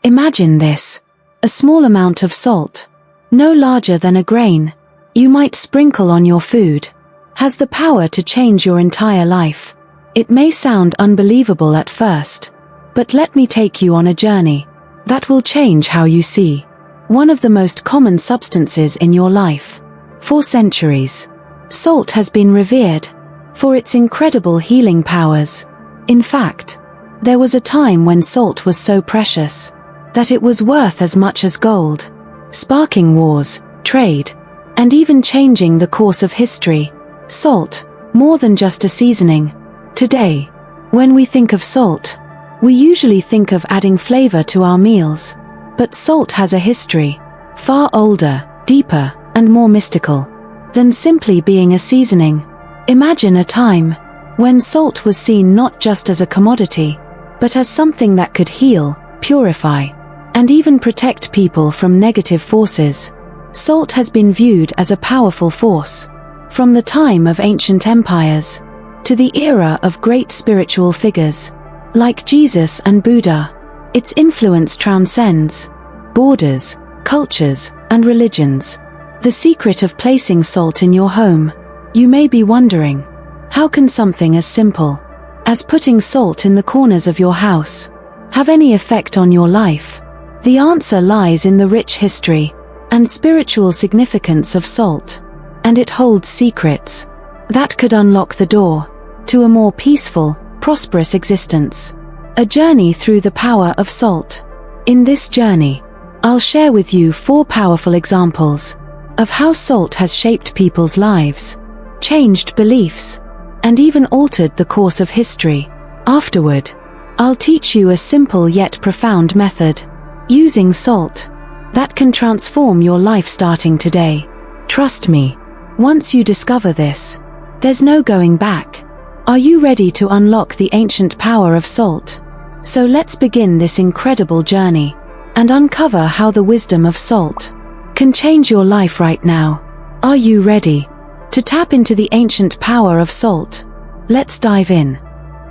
Imagine this. A small amount of salt, no larger than a grain, you might sprinkle on your food, has the power to change your entire life. It may sound unbelievable at first, but let me take you on a journey that will change how you see one of the most common substances in your life. For centuries, salt has been revered for its incredible healing powers. In fact, there was a time when salt was so precious that it was worth as much as gold, sparking wars, trade, and even changing the course of history. Salt, more than just a seasoning. Today, when we think of salt, we usually think of adding flavor to our meals. But salt has a history, far older, deeper, and more mystical than simply being a seasoning. Imagine a time when salt was seen not just as a commodity, but as something that could heal, purify, and even protect people from negative forces. Salt has been viewed as a powerful force from the time of ancient empires to the era of great spiritual figures like Jesus and Buddha. Its influence transcends borders, cultures, and religions. The secret of placing salt in your home. You may be wondering, how can something as simple as putting salt in the corners of your house have any effect on your life? The answer lies in the rich history and spiritual significance of salt, and it holds secrets that could unlock the door to a more peaceful, prosperous existence. A journey through the power of salt. In this journey, I'll share with you 4 powerful examples of how salt has shaped people's lives, changed beliefs, and even altered the course of history. Afterward, I'll teach you a simple yet profound method, using salt, that can transform your life starting today. Trust me, once you discover this, there's no going back. Are you ready to unlock the ancient power of salt? So let's begin this incredible journey and uncover how the wisdom of salt can change your life right now. Are you ready to tap into the ancient power of salt? Let's dive in.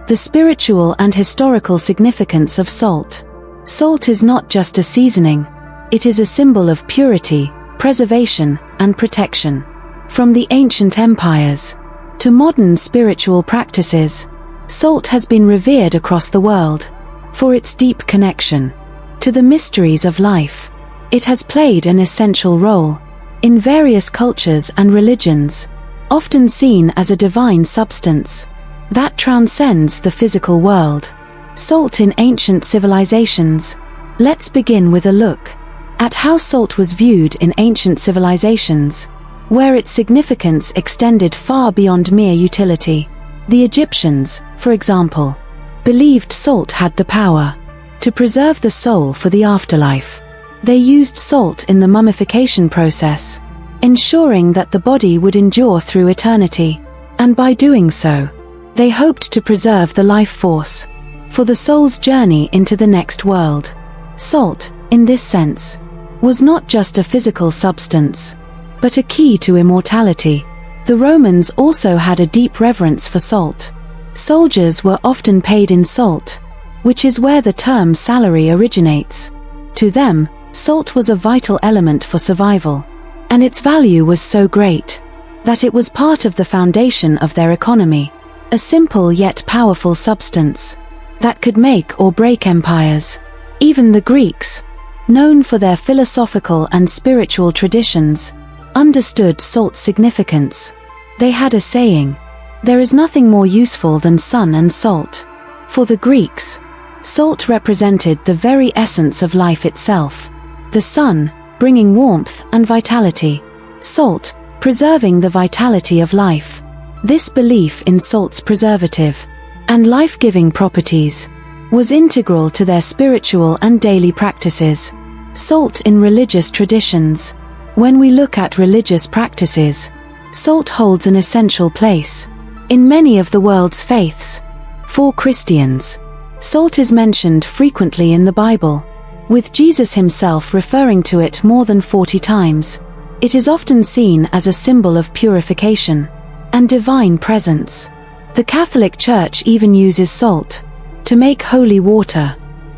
The spiritual and historical significance of salt. Salt is not just a seasoning, it is a symbol of purity, preservation, and protection. From the ancient empires to modern spiritual practices, salt has been revered across the world for its deep connection to the mysteries of life. It has played an essential role in various cultures and religions, often seen as a divine substance that transcends the physical world. Salt in ancient civilizations. Let's begin with a look at how salt was viewed in ancient civilizations, where its significance extended far beyond mere utility. The Egyptians, for example, believed salt had the power to preserve the soul for the afterlife. They used salt in the mummification process, ensuring that the body would endure through eternity, and by doing so, they hoped to preserve the life force for the soul's journey into the next world. Salt, in this sense, was not just a physical substance, but a key to immortality. The Romans also had a deep reverence for salt. Soldiers were often paid in salt, which is where the term salary originates. To them, salt was a vital element for survival, and its value was so great that it was part of the foundation of their economy. A simple yet powerful substance that could make or break empires. Even the Greeks, known for their philosophical and spiritual traditions, understood salt's significance. They had a saying, "There is nothing more useful than sun and salt." For the Greeks, salt represented the very essence of life itself. The sun, bringing warmth and vitality. Salt, preserving the vitality of life. This belief in salt's preservative and life-giving properties was integral to their spiritual and daily practices. Salt in religious traditions. When we look at religious practices, salt holds an essential place in many of the world's faiths. For Christians, salt is mentioned frequently in the Bible, with Jesus himself referring to it more than 40 times. It is often seen as a symbol of purification and divine presence. The Catholic Church even uses salt to make holy water,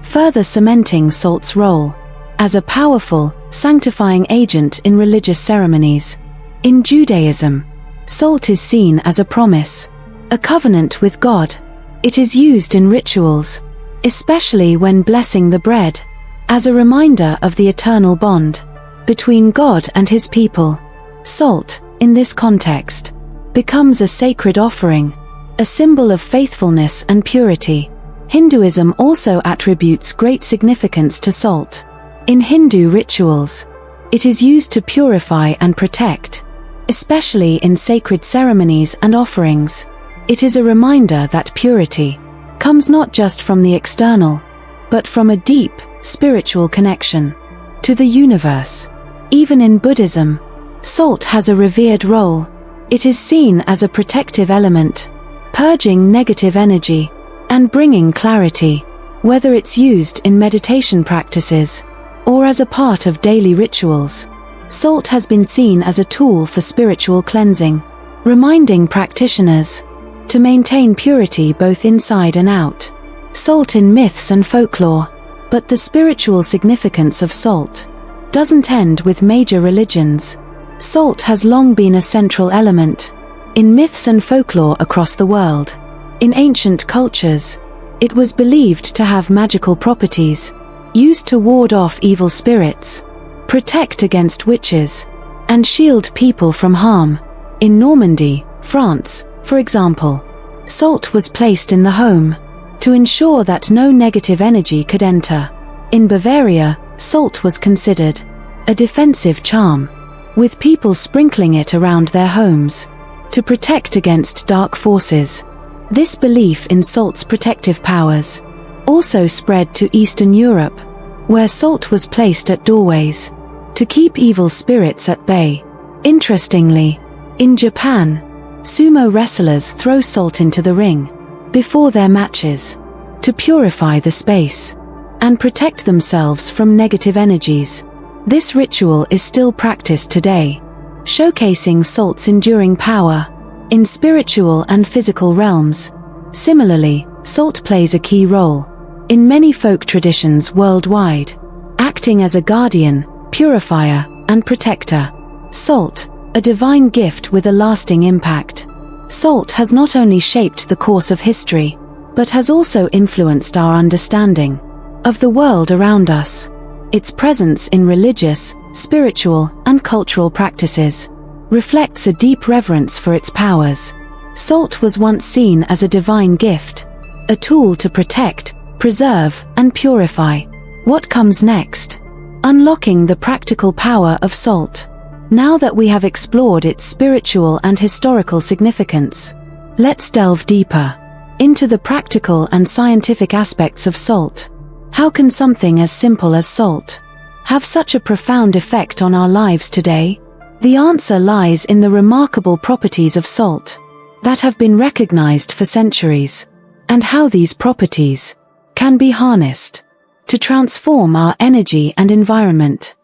further cementing salt's role as a powerful, sanctifying agent in religious ceremonies. In Judaism, salt is seen as a promise, a covenant with God. It is used in rituals, especially when blessing the bread, as a reminder of the eternal bond between God and his people. Salt, in this context, becomes a sacred offering, a symbol of faithfulness and purity. Hinduism also attributes great significance to salt. In Hindu rituals, it is used to purify and protect, especially in sacred ceremonies and offerings. It is a reminder that purity comes not just from the external, but from a deep, spiritual connection to the universe. Even in Buddhism, salt has a revered role. It is seen as a protective element, purging negative energy and bringing clarity. Whether it's used in meditation practices or as a part of daily rituals, salt has been seen as a tool for spiritual cleansing, reminding practitioners to maintain purity both inside and out. Salt in myths and folklore. But the spiritual significance of salt doesn't end with major religions. Salt has long been a central element in myths and folklore across the world. In ancient cultures, it was believed to have magical properties, used to ward off evil spirits, protect against witches, and shield people from harm. In Normandy, France, for example, salt was placed in the home to ensure that no negative energy could enter. In Bavaria, salt was considered a defensive charm, with people sprinkling it around their homes to protect against dark forces. This belief in salt's protective powers also spread to Eastern Europe, where salt was placed at doorways to keep evil spirits at bay. Interestingly, in Japan, sumo wrestlers throw salt into the ring before their matches to purify the space and protect themselves from negative energies. This ritual is still practiced today, showcasing salt's enduring power in spiritual and physical realms. Similarly, salt plays a key role in many folk traditions worldwide, acting as a guardian, purifier, and protector. Salt, a divine gift with a lasting impact. Salt has not only shaped the course of history, but has also influenced our understanding of the world around us. Its presence in religious, spiritual, and cultural practices reflects a deep reverence for its powers. Salt was once seen as a divine gift, a tool to protect, preserve, and purify. What comes next? Unlocking the practical power of salt. Now that we have explored its spiritual and historical significance, let's delve deeper into the practical and scientific aspects of salt. How can something as simple as salt have such a profound effect on our lives today? The answer lies in the remarkable properties of salt that have been recognized for centuries, and how these properties can be harnessed to transform our energy and environment.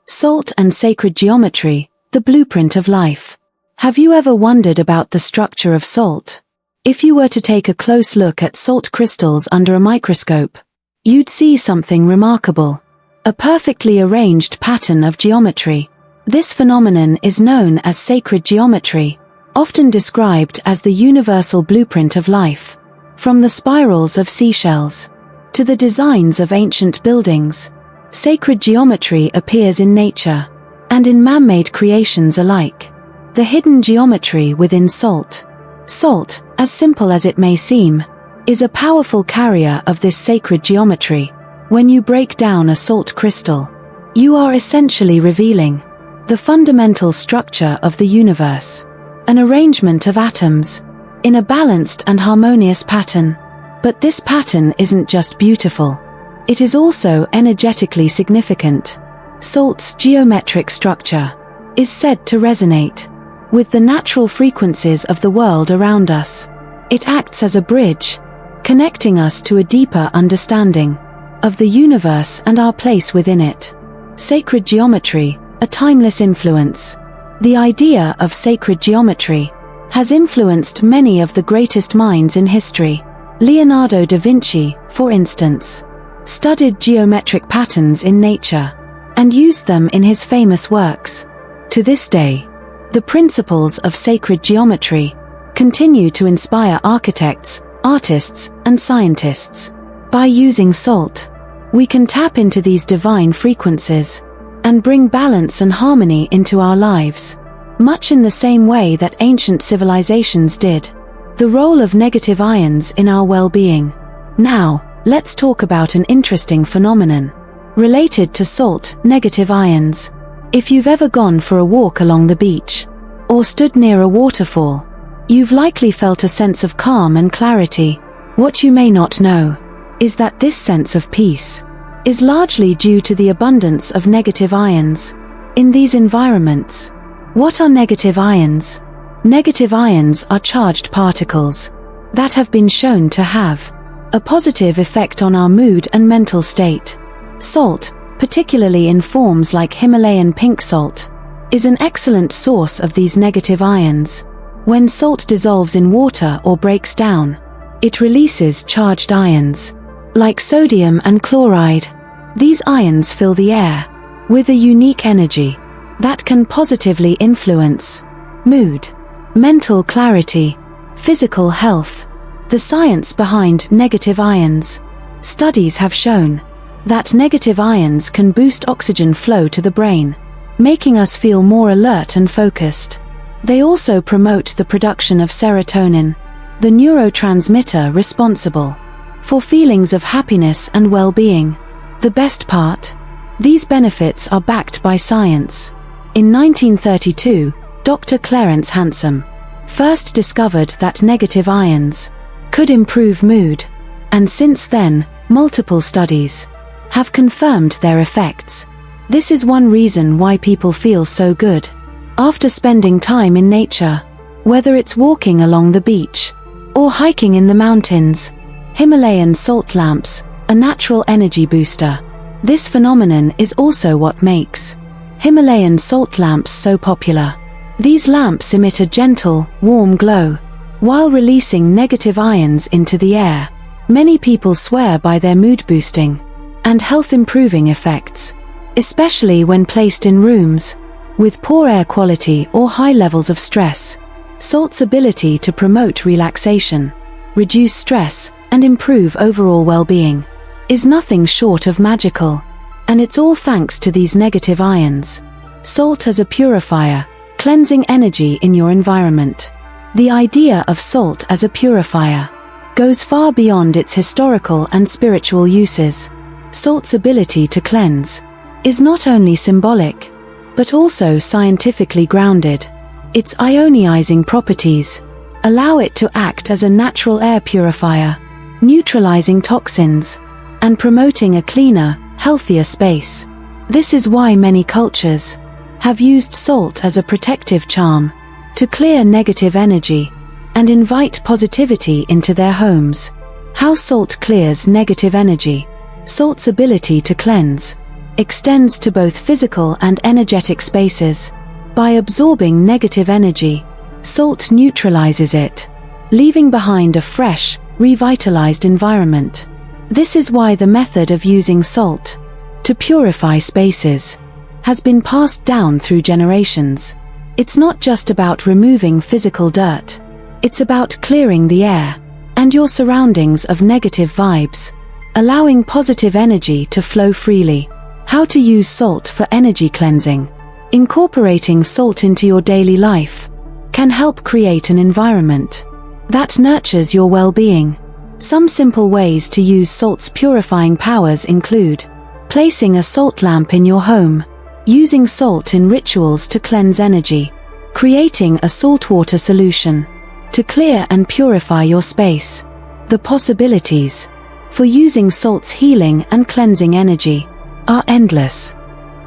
Salt and sacred geometry, the blueprint of life. Have you ever wondered about the structure of salt? If you were to take a close look at salt crystals under a microscope, you'd see something remarkable. A perfectly arranged pattern of geometry. This phenomenon is known as sacred geometry, often described as the universal blueprint of life. From the spirals of seashells to the designs of ancient buildings, sacred geometry appears in nature and in man-made creations alike. The hidden geometry within salt. Salt, as simple as it may seem, is a powerful carrier of this sacred geometry. When you break down a salt crystal, you are essentially revealing the fundamental structure of the universe, an arrangement of atoms in a balanced and harmonious pattern. But this pattern isn't just beautiful, it is also energetically significant. Salt's geometric structure is said to resonate with the natural frequencies of the world around us. It acts as a bridge, connecting us to a deeper understanding of the universe and our place within it. Sacred geometry, a timeless influence. The idea of sacred geometry has influenced many of the greatest minds in history. Leonardo da Vinci, for instance, studied geometric patterns in nature, and used them in his famous works. To this day, the principles of sacred geometry continue to inspire architects, artists, and scientists. By using salt, we can tap into these divine frequencies and bring balance and harmony into our lives, much in the same way that ancient civilizations did. The role of negative ions in our well-being. Now, let's talk about an interesting phenomenon related to salt, negative ions. If you've ever gone for a walk along the beach or stood near a waterfall, you've likely felt a sense of calm and clarity. What you may not know is that this sense of peace is largely due to the abundance of negative ions in these environments. What are negative ions? Negative ions are charged particles that have been shown to have a positive effect on our mood and mental state. Salt, particularly in forms like Himalayan pink salt, is an excellent source of these negative ions. When salt dissolves in water or breaks down, it releases charged ions, like sodium and chloride. These ions fill the air with a unique energy that can positively influence mood, mental clarity, physical health. The science behind negative ions. Studies have shown that negative ions can boost oxygen flow to the brain, making us feel more alert and focused. They also promote the production of serotonin, the neurotransmitter responsible for feelings of happiness and well-being. The best part? These benefits are backed by science. In 1932, Dr. Clarence Hansom first discovered that negative ions could improve mood, and since then, multiple studies have confirmed their effects. This is one reason why people feel so good after spending time in nature, whether it's walking along the beach or hiking in the mountains. Himalayan salt lamps, a natural energy booster. This phenomenon is also what makes Himalayan salt lamps so popular. These lamps emit a gentle, warm glow while releasing negative ions into the air. Many people swear by their mood-boosting and health-improving effects, especially when placed in rooms with poor air quality or high levels of stress. Salt's ability to promote relaxation, reduce stress, and improve overall well-being is nothing short of magical, and it's all thanks to these negative ions. Salt as a purifier, cleansing energy in your environment. The idea of salt as a purifier goes far beyond its historical and spiritual uses. Salt's ability to cleanse is not only symbolic, but also scientifically grounded. Its ionizing properties allow it to act as a natural air purifier, neutralizing toxins and promoting a cleaner, healthier space. This is why many cultures have used salt as a protective charm to clear negative energy and invite positivity into their homes. How salt clears negative energy. Salt's ability to cleanse extends to both physical and energetic spaces. By absorbing negative energy, salt neutralizes it, leaving behind a fresh, revitalized environment. This is why the method of using salt to purify spaces has been passed down through generations. It's not just about removing physical dirt. It's about clearing the air and your surroundings of negative vibes, allowing positive energy to flow freely. How to use salt for energy cleansing. Incorporating salt into your daily life can help create an environment that nurtures your well-being. Some simple ways to use salt's purifying powers include placing a salt lamp in your home, using salt in rituals to cleanse energy, creating a saltwater solution to clear and purify your space. The possibilities for using salt's healing and cleansing energy are endless.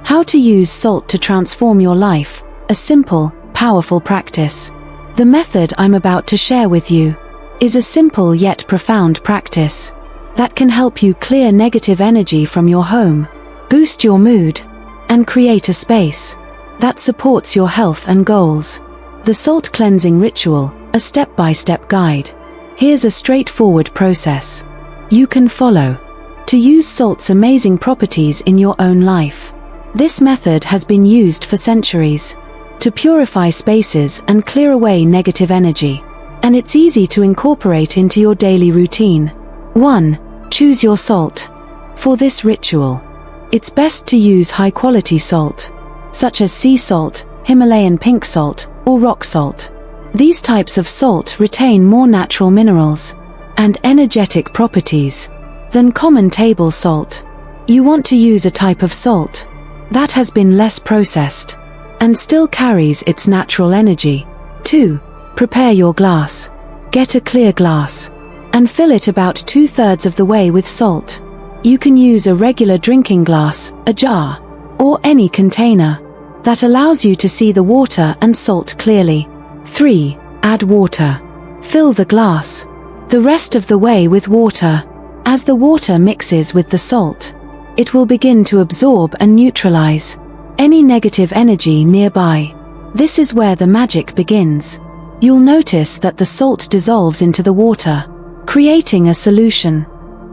How to use salt to transform your life, a simple, powerful practice. The method I'm about to share with you is a simple yet profound practice that can help you clear negative energy from your home, boost your mood, and create a space that supports your health and goals. The Salt Cleansing Ritual, a step-by-step guide. Here's a straightforward process you can follow. to use salt's amazing properties in your own life. This method has been used for centuries to purify spaces and clear away negative energy, and it's easy to incorporate into your daily routine. 1. Choose your salt. For this ritual, it's best to use high-quality salt, such as sea salt, Himalayan pink salt, or rock salt. These types of salt retain more natural minerals and energetic properties than common table salt. You want to use a type of salt that has been less processed and still carries its natural energy. 2. Prepare your glass. Get a clear glass and fill it about 2/3 of the way with salt. You can use a regular drinking glass, a jar, or any container that allows you to see the water and salt clearly. 3. Add water. Fill the glass the rest of the way with water. As the water mixes with the salt, it will begin to absorb and neutralize any negative energy nearby. This is where the magic begins. You'll notice that the salt dissolves into the water, creating a solution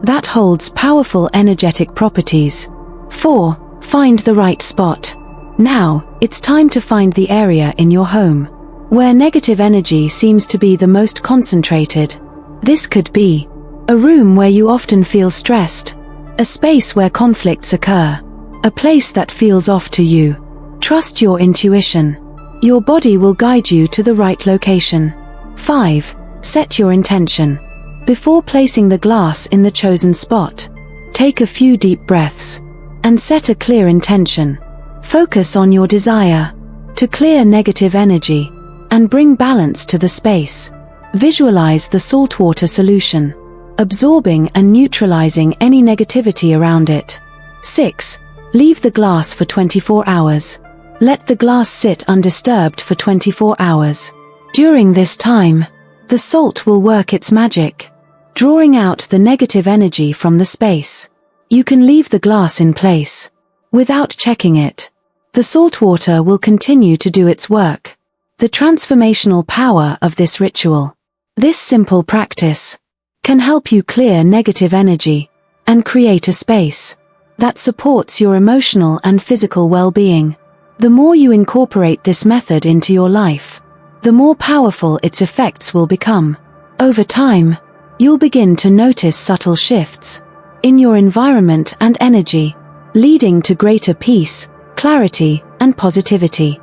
that holds powerful energetic properties. 4. Find the right spot. Now, it's time to find the area in your home where negative energy seems to be the most concentrated. This could be a room where you often feel stressed, a space where conflicts occur, a place that feels off to you. Trust your intuition. Your body will guide you to the right location. 5. Set your intention. Before placing the glass in the chosen spot, take a few deep breaths and set a clear intention. Focus on your desire to clear negative energy and bring balance to the space. Visualize the saltwater solution, absorbing and neutralizing any negativity around it. 6. Leave the glass for 24 hours. Let the glass sit undisturbed for 24 hours. During this time, the salt will work its magic, drawing out the negative energy from the space. You can leave the glass in place without checking it. The salt water will continue to do its work. The transformational power of this ritual. This simple practice can help you clear negative energy and create a space that supports your emotional and physical well-being. The more you incorporate this method into your life, the more powerful its effects will become. Over time, you'll begin to notice subtle shifts in your environment and energy, leading to greater peace, clarity, and positivity.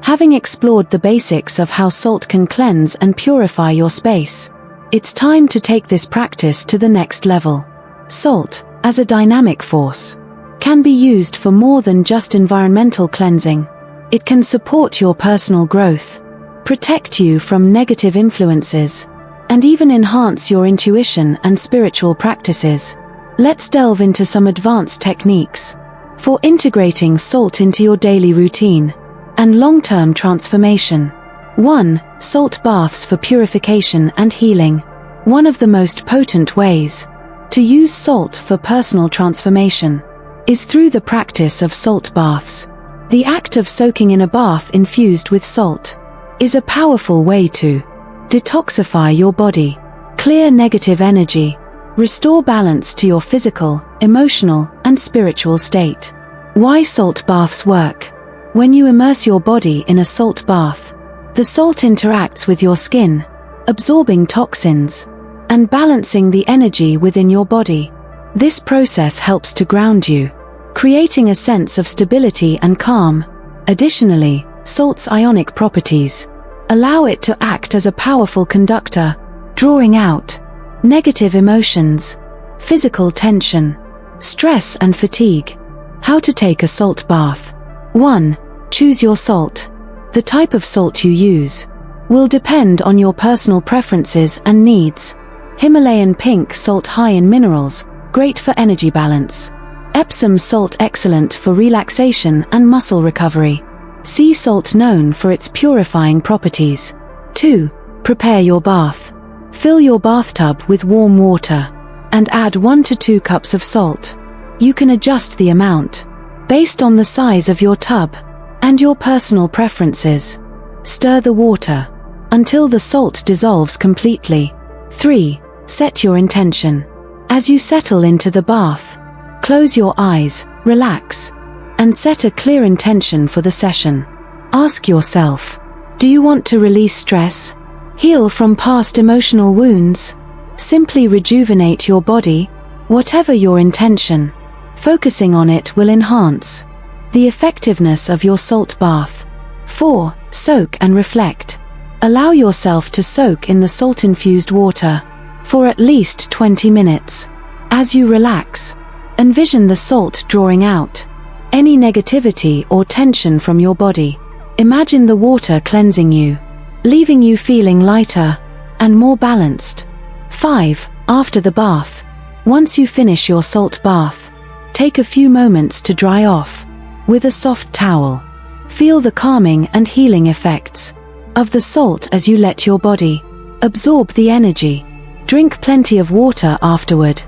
Having explored the basics of how salt can cleanse and purify your space, it's time to take this practice to the next level. Salt, as a dynamic force, can be used for more than just environmental cleansing. It can support your personal growth, protect you from negative influences, and even enhance your intuition and spiritual practices. Let's delve into some advanced techniques for integrating salt into your daily routine and long-term transformation. 1. Salt baths for purification and healing. One of the most potent ways to use salt for personal transformation is through the practice of salt baths. The act of soaking in a bath infused with salt is a powerful way to detoxify your body, clear negative energy, restore balance to your physical, emotional, and spiritual state. Why salt baths work? When you immerse your body in a salt bath, the salt interacts with your skin, absorbing toxins and balancing the energy within your body. This process helps to ground you, creating a sense of stability and calm. Additionally, salt's ionic properties allow it to act as a powerful conductor, drawing out negative emotions, physical tension, stress and fatigue. How to take a salt bath. 1. Choose your salt. The type of salt you use will depend on your personal preferences and needs. Himalayan pink salt high in minerals, great for energy balance. Epsom salt excellent for relaxation and muscle recovery. Sea salt known for its purifying properties. 2. Prepare your bath. Fill your bathtub with warm water and add 1 to 2 cups of salt. You can adjust the amount based on the size of your tub and your personal preferences. Stir the water until the salt dissolves completely. 3. Set your intention. As you settle into the bath, close your eyes, relax, and set a clear intention for the session. Ask yourself, do you want to release stress? Heal from past emotional wounds? Simply rejuvenate your body? Whatever your intention, focusing on it will enhance the effectiveness of your salt bath. 4. Soak and reflect. Allow yourself to soak in the salt-infused water for at least 20 minutes. As you relax, envision the salt drawing out any negativity or tension from your body. Imagine the water cleansing you, leaving you feeling lighter and more balanced. 5. After the bath. Once you finish your salt bath, take a few moments to dry off with a soft towel. Feel the calming and healing effects of the salt as you let your body absorb the energy. Drink plenty of water afterward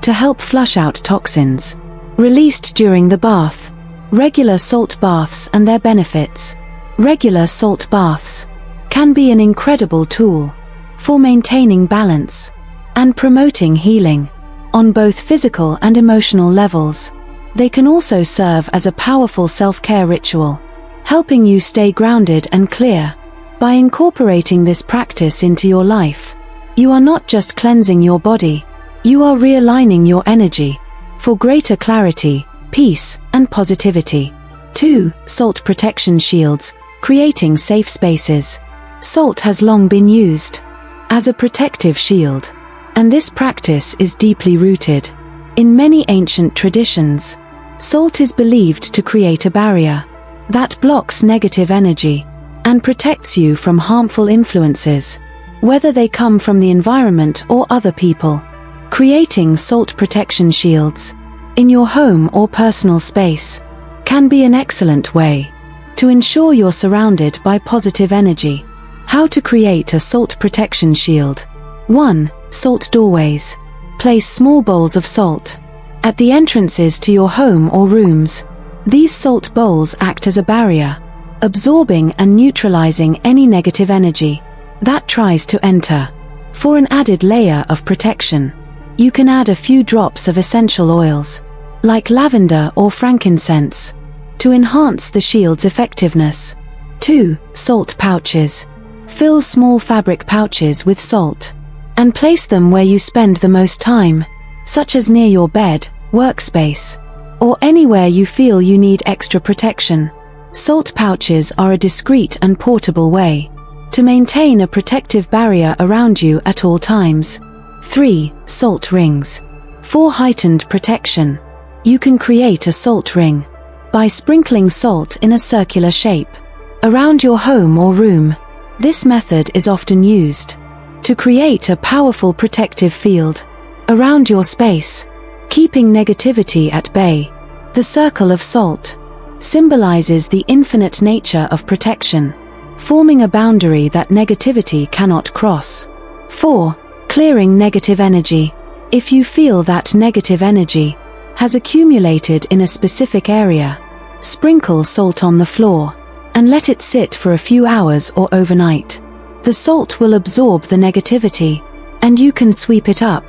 to help flush out toxins released during the bath. Regular salt baths and their benefits. Regular salt baths can be an incredible tool for maintaining balance and promoting healing on both physical and emotional levels. They can also serve as a powerful self-care ritual, helping you stay grounded and clear. By incorporating this practice into your life, you are not just cleansing your body, you are realigning your energy for greater clarity, peace, and positivity. 2. Salt protection shields, creating safe spaces. Salt has long been used as a protective shield, and this practice is deeply rooted in many ancient traditions. Salt is believed to create a barrier that blocks negative energy and protects you from harmful influences, whether they come from the environment or other people. Creating salt protection shields in your home or personal space can be an excellent way to ensure you're surrounded by positive energy. How to create a salt protection shield. 1. Salt doorways. Place small bowls of salt at the entrances to your home or rooms. These salt bowls act as a barrier, absorbing and neutralizing any negative energy that tries to enter. For an added layer of protection, you can add a few drops of essential oils, like lavender or frankincense, to enhance the shield's effectiveness. 2. Salt pouches. Fill small fabric pouches with salt and place them where you spend the most time, such as near your bed, workspace, or anywhere you feel you need extra protection. Salt pouches are a discreet and portable way to maintain a protective barrier around you at all times. 3. Salt rings. For heightened protection, you can create a salt ring by sprinkling salt in a circular shape around your home or room. This method is often used to create a powerful protective field around your space, keeping negativity at bay. The circle of salt symbolizes the infinite nature of protection, forming a boundary that negativity cannot cross. 4. Clearing negative energy. If you feel that negative energy has accumulated in a specific area, sprinkle salt on the floor and let it sit for a few hours or overnight. The salt will absorb the negativity, and you can sweep it up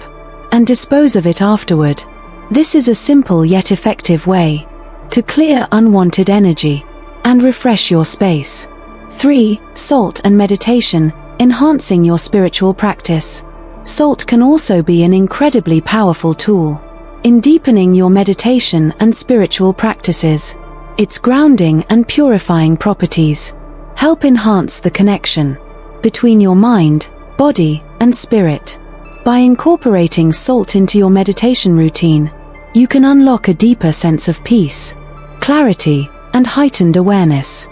and dispose of it afterward. This is a simple yet effective way to clear unwanted energy and refresh your space. 3. Salt and meditation, enhancing your spiritual practice. Salt can also be an incredibly powerful tool in deepening your meditation and spiritual practices. Its grounding and purifying properties help enhance the connection between your mind, body, and spirit. By incorporating salt into your meditation routine, you can unlock a deeper sense of peace, clarity, and heightened awareness.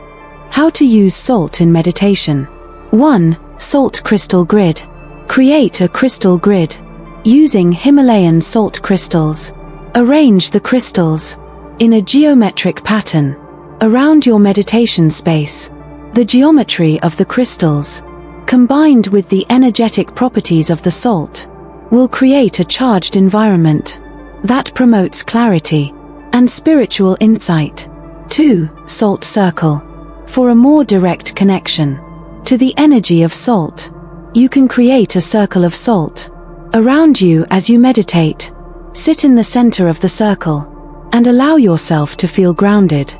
How to use salt in meditation. 1. Salt crystal grid. Create a crystal grid using Himalayan salt crystals. Arrange the crystals in a geometric pattern around your meditation space. The geometry of the crystals, combined with the energetic properties of the salt, will create a charged environment that promotes clarity and spiritual insight. 2. Salt circle. For a more direct connection to the energy of salt, you can create a circle of salt around you as you meditate. Sit in the center of the circle and allow yourself to feel grounded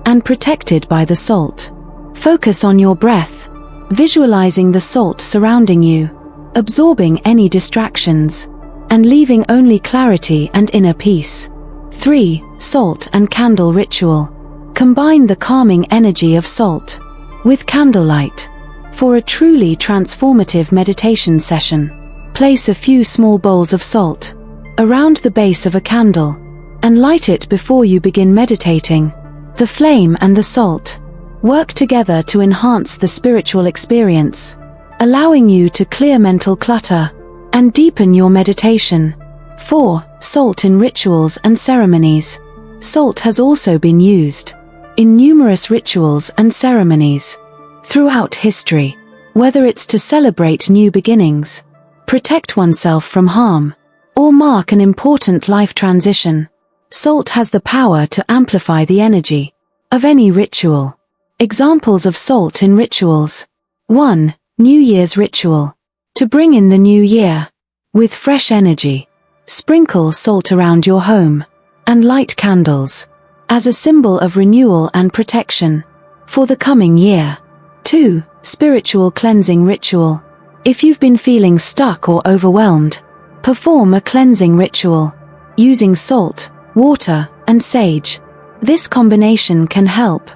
and protected by the salt. Focus on your breath, visualizing the salt surrounding you, absorbing any distractions, and leaving only clarity and inner peace. 3. Salt and candle ritual. Combine the calming energy of salt with candlelight. For a truly transformative meditation session, place a few small bowls of salt around the base of a candle and light it before you begin meditating. The flame and the salt work together to enhance the spiritual experience, allowing you to clear mental clutter and deepen your meditation. 4. Salt in rituals and ceremonies. Salt has also been used in numerous rituals and ceremonies throughout history, whether it's to celebrate new beginnings, protect oneself from harm, or mark an important life transition. Salt has the power to amplify the energy of any ritual. Examples of salt in rituals. 1. New Year's ritual. To bring in the new year with fresh energy, sprinkle salt around your home and light candles as a symbol of renewal and protection for the coming year. 2. Spiritual cleansing ritual. If you've been feeling stuck or overwhelmed, perform a cleansing ritual using salt, water, and sage. This combination can help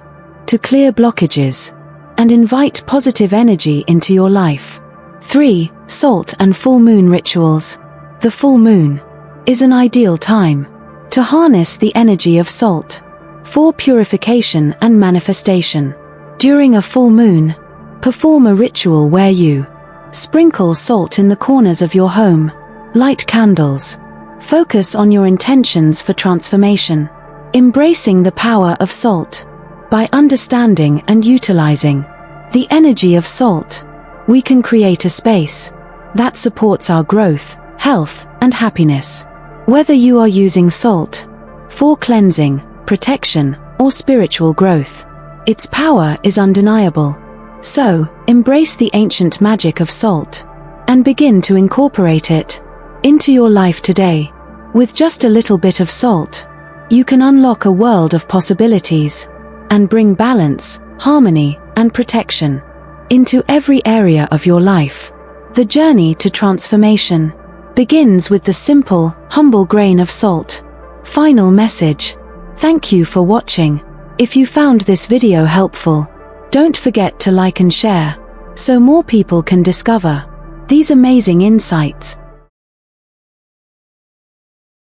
to clear blockages and invite positive energy into your life. 3. Salt and full moon rituals. The full moon is an ideal time to harness the energy of salt for purification and manifestation. During a full moon, perform a ritual where you sprinkle salt in the corners of your home, light candles, focus on your intentions for transformation, embracing the power of salt. By understanding and utilizing the energy of salt, we can create a space that supports our growth, health, and happiness. Whether you are using salt for cleansing, protection, or spiritual growth, its power is undeniable. So, embrace the ancient magic of salt and begin to incorporate it into your life today. With just a little bit of salt, you can unlock a world of possibilities and bring balance, harmony, and protection into every area of your life. The journey to transformation begins with the simple, humble grain of salt. Final message. Thank you for watching. If you found this video helpful, don't forget to like and share so more people can discover these amazing insights.